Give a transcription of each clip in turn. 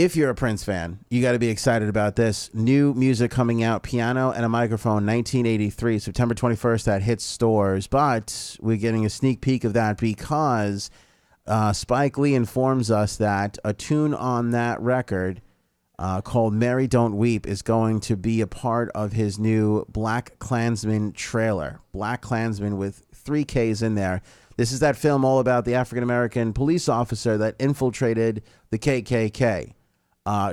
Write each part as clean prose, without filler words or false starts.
If you're a Prince fan, you got to be excited about this. New music coming out, Piano and a Microphone, 1983, September 21st, that hits stores. But we're getting a sneak peek of that because Spike Lee informs us that a tune on that record called Mary Don't Weep is going to be a part of his new BlacKkKlansman trailer. BlacKkKlansman with 3 Ks in there. This is that film all about the African-American police officer that infiltrated the KKK.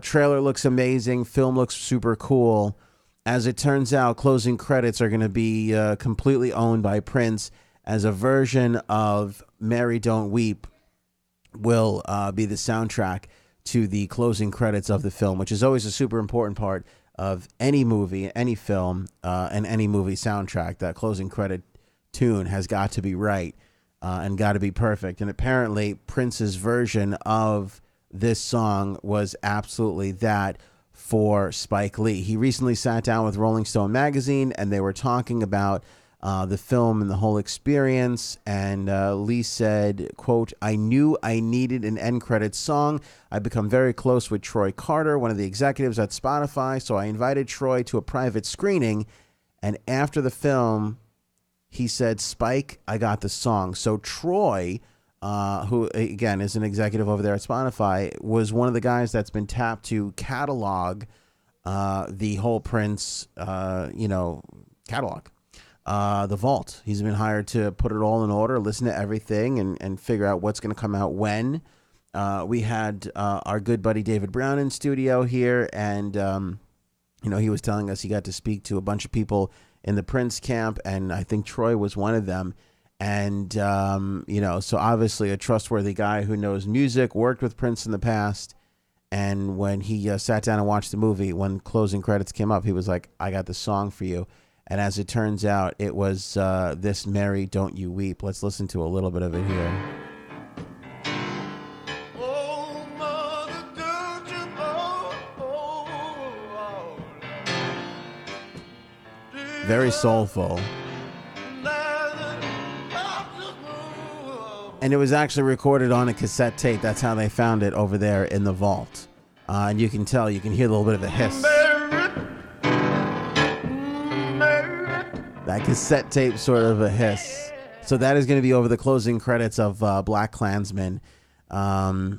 Trailer looks amazing. Film looks super cool. As it turns out, closing credits are going to be completely owned by Prince, as a version of Mary Don't Weep will be the soundtrack to the closing credits of the film, which is always a super important part of any movie, any film, and any movie soundtrack. That closing credit tune has got to be right and got to be perfect. And apparently Prince's version of this song was absolutely that for Spike Lee. He recently sat down with Rolling Stone magazine and they were talking about the film and the whole experience. And Lee said, quote, "I knew I needed an end credits song. I've become very close with Troy Carter, one of the executives at Spotify. So I invited Troy to a private screening. And after the film, he said, 'Spike, I got the song.'" So Troy, who again is an executive over there at Spotify, was one of the guys that's been tapped to catalog the whole Prince, catalog, the vault. He's been hired to put it all in order, listen to everything, and figure out what's going to come out when. We had our good buddy David Brown in studio here, and he was telling us he got to speak to a bunch of people in the Prince camp, and I think Troy was one of them. And, so obviously a trustworthy guy who knows music, worked with Prince in the past. And when he sat down and watched the movie, when closing credits came up, he was like, "I got the song for you." And as it turns out, it was this Mary Don't You Weep. Let's listen to a little bit of it here. Oh, mother, don't you know? Very soulful. And it was actually recorded on a cassette tape. That's how they found it over there in the vault. And you can hear a little bit of a hiss. That cassette tape, sort of a hiss. So that is going to be over the closing credits of BlacKkKlansman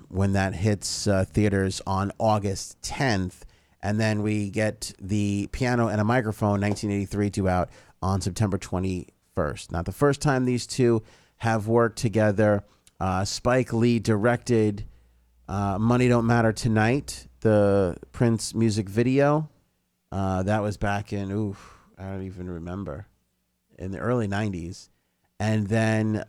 when that hits theaters on August 10th. And then we get the Piano and a Microphone, 1983, due out on September 21st. Not the first time these two have worked together. Spike Lee directed Money Don't Matter Tonight, the Prince music video. That was back in, I don't even remember, in the early 90s. And then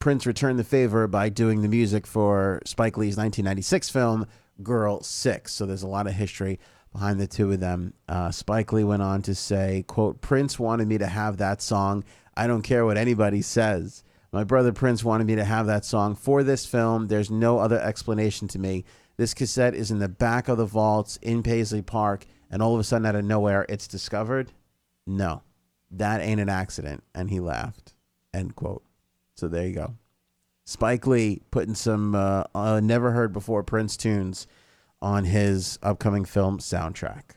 Prince returned the favor by doing the music for Spike Lee's 1996 film, Girl 6. So there's a lot of history behind the two of them. Spike Lee went on to say, quote, "Prince wanted me to have that song. I don't care what anybody says. My brother Prince wanted me to have that song for this film. There's no other explanation to me. This cassette is in the back of the vaults in Paisley Park, and all of a sudden out of nowhere, it's discovered. No, that ain't an accident." And he laughed, end quote. So there you go. Spike Lee putting some never heard before Prince tunes on his upcoming film soundtrack.